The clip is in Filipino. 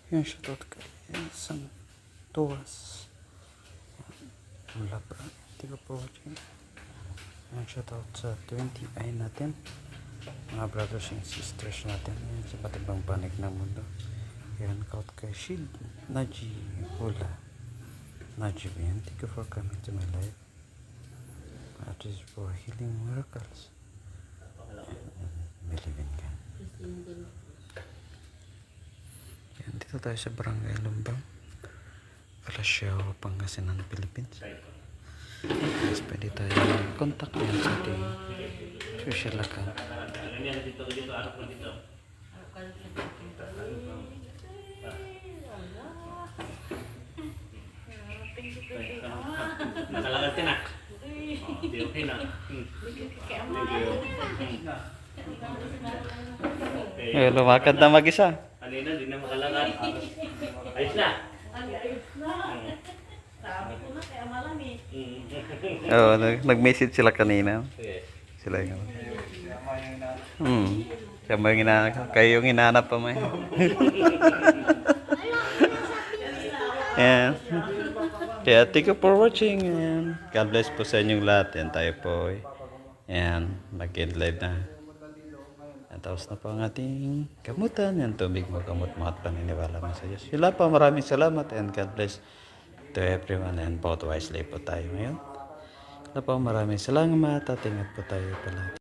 Yan, shoutout kay San Tuas. Ang labra. Hindi ko po watching. Yan, shoutout sa 20i natin. Mga brothers and sisters natin. Yan, sa ba't ibang panig ng mundo. Yan, kaut kay Shid Naji Hula. Naji, yan. Thank you for coming to my life. That is for healing miracles. Believe in God. Yan, dito tayo sa Barangay Lumbang, Calasiao, Pangasinan, Philippines. Yes, pwede tayo contact yan sa ating social account. Nakalagad ka na. Okay na. Lumakad na mag-isa. Kanina, di na makalagad. Ayos na. Sabi ko na, kaya malami. Oo, nag-message sila kanina. Yes. Sila yung siya ba yung hinahanap? Kayo yung hinahanap pa mo. Ayan. Kaya thank you for watching. Ayan. God bless po sa inyong lahat. Yan tayo po. Ayan. Mag-end live na. At tapos na po ang ating gamutan. Yan, tubig mo, gamot mo at paniniwala mo sa Diyos. Sila po, maraming salamat and God bless to everyone and vote wisely po tayo ngayon. Sila po, maraming salamat at ingat po tayo palagi.